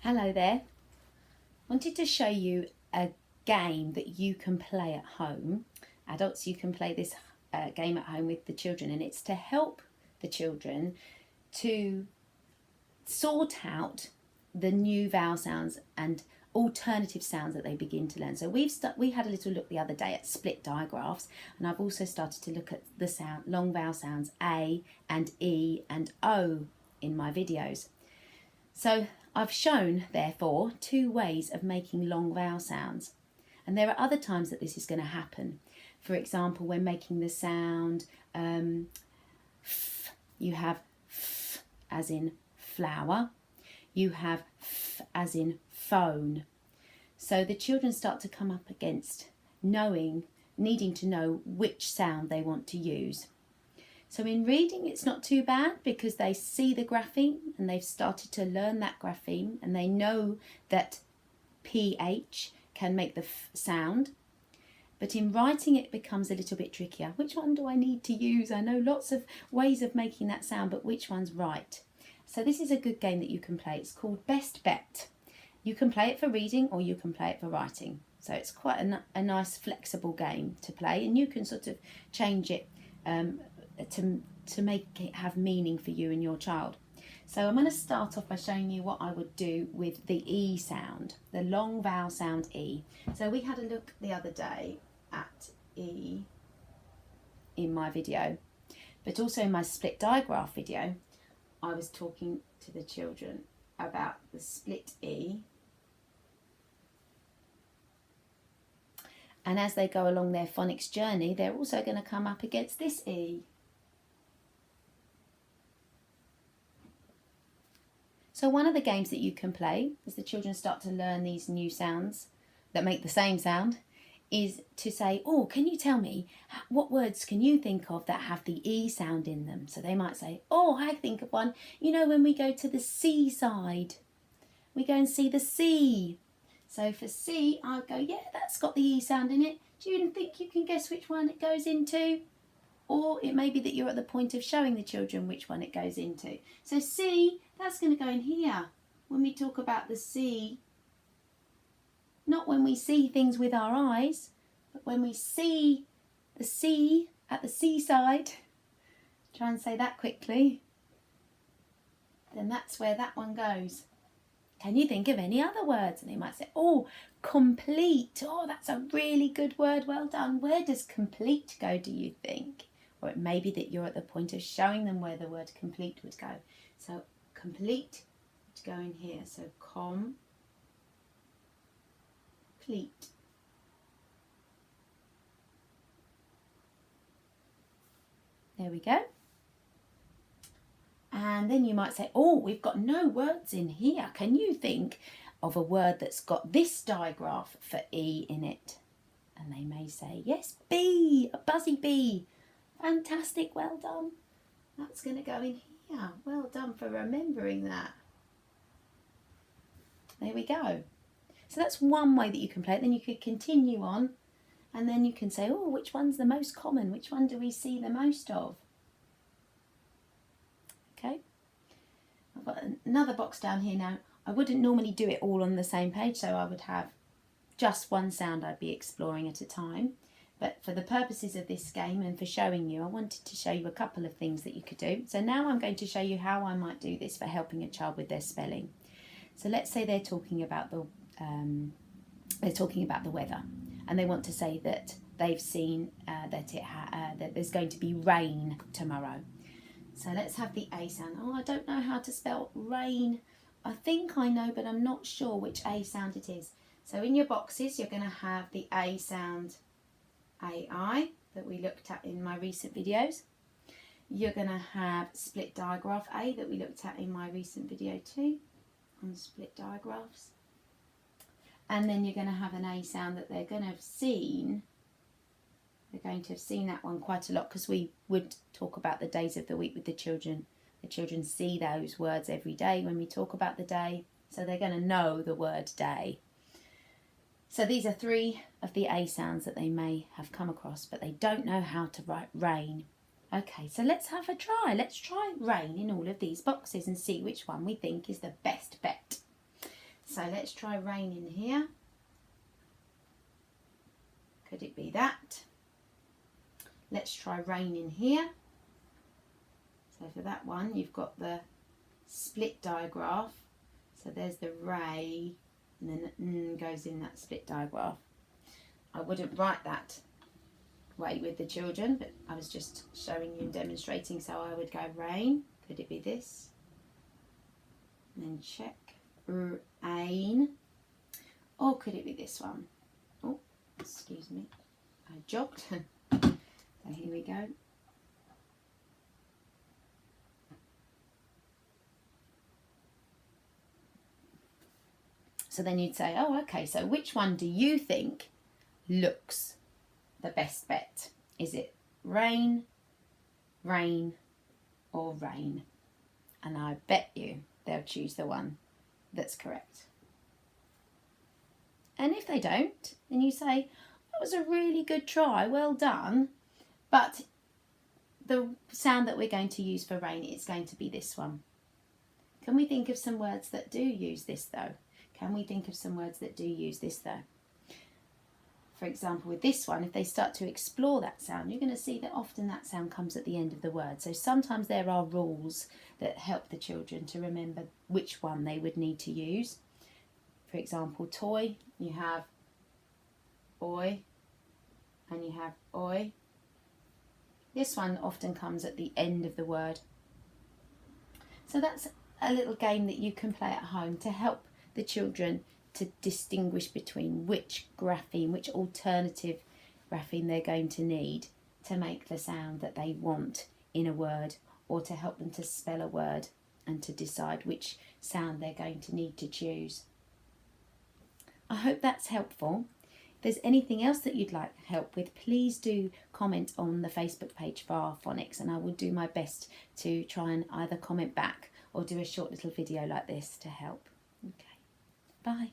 Hello there. Wanted to show you a game that you can play at home. Adults, you can play this game at home with the children, and it's to help the children to sort out the new vowel sounds and alternative sounds that they begin to learn. So we had a little look the other day at split digraphs, and I've also started to look at the long vowel sounds A and E and O in my videos. So I've shown, therefore, two ways of making long vowel sounds. And there are other times that this is going to happen. For example, when making the sound f, you have f as in flower. You have f as in phone. So the children start to come up against needing to know which sound they want to use. So in reading, it's not too bad because they see the grapheme and they've started to learn that grapheme and they know that PH can make the f sound. But in writing, it becomes a little bit trickier. Which one do I need to use? I know lots of ways of making that sound, but which one's right? So this is a good game that you can play. It's called Best Bet. You can play it for reading or you can play it for writing. So it's quite a nice flexible game to play, and you can sort of change it to make it have meaning for you and your child. So I'm going to start off by showing you what I would do with the E sound, the long vowel sound E. So we had a look the other day at E in my video, but also in my split digraph video, I was talking to the children about the split E. And as they go along their phonics journey, they're also going to come up against this E. So one of the games that you can play as the children start to learn these new sounds that make the same sound is to say, oh, can you tell me what words can you think of that have the E sound in them? So they might say, oh, I think of one. You know, when we go to the seaside, we go and see the sea. So for C, I'll go, yeah, that's got the E sound in it. Do you think you can guess which one it goes into? Or it may be that you're at the point of showing the children which one it goes into. So C, that's going to go in here when we talk about the sea. Not when we see things with our eyes, but when we see the sea at the seaside. Try and say that quickly. Then that's where that one goes. Can you think of any other words? And they might say, oh, complete. Oh, that's a really good word. Well done. Where does complete go, do you think? Or it may be that you're at the point of showing them where the word complete would go. So complete would go in here. So complete. There we go. And then you might say, oh, we've got no words in here. Can you think of a word that's got this digraph for E in it? And they may say, yes, bee, a buzzy bee. Fantastic, well done. That's going to go in here. Well done for remembering that. There we go. So that's one way that you can play it. Then you could continue on and then you can say, oh, which one's the most common? Which one do we see the most of? Okay. I've got another box down here now. I wouldn't normally do it all on the same page, so I would have just one sound I'd be exploring at a time. But for the purposes of this game and for showing you, I wanted to show you a couple of things that you could do. So now I'm going to show you how I might do this for helping a child with their spelling. So let's say they're talking about the weather, and they want to say that they've seen that there's going to be rain tomorrow. So let's have the A sound. Oh, I don't know how to spell rain. I think I know, but I'm not sure which A sound it is. So in your boxes, you're going to have the A sound, AI, that we looked at in my recent videos. You're going to have split digraph A that we looked at in my recent video too, on split digraphs. And then you're going to have an A sound that they're going to have seen. They're going to have seen that one quite a lot because we would talk about the days of the week with the children. The children see those words every day when we talk about the day, so they're going to know the word day. So these are three of the A sounds that they may have come across, but they don't know how to write rain. Okay, so let's have a try. Let's try rain in all of these boxes and see which one we think is the best bet. So let's try rain in here. Could it be that? Let's try rain in here. So for that one, you've got the split digraph. So there's the ray, and then the n goes in that split digraph. I wouldn't write that way with the children, but I was just showing you and demonstrating. So I would go rain. Could it be this? And then check rain. Or could it be this one? Oh, excuse me. I jogged. So here we go. So then you'd say, oh, okay, so which one do you think looks the best bet? Is it rain, rain, or rain? And I bet you they'll choose the one that's correct. And if they don't, then you say, that was a really good try, well done, but the sound that we're going to use for rain is going to be this one. Can we think of some words that do use this though? Can we think of some words that do use this though? For example, with this one, if they start to explore that sound, you're going to see that often that sound comes at the end of the word. So sometimes there are rules that help the children to remember which one they would need to use. For example, toy, you have boy and you have oi. This one often comes at the end of the word. So that's a little game that you can play at home to help the children to distinguish between which grapheme, which alternative grapheme they're going to need to make the sound that they want in a word, or to help them to spell a word and to decide which sound they're going to need to choose. I hope that's helpful. If there's anything else that you'd like help with, please do comment on the Facebook page for our phonics, and I will do my best to try and either comment back or do a short little video like this to help. Okay, bye.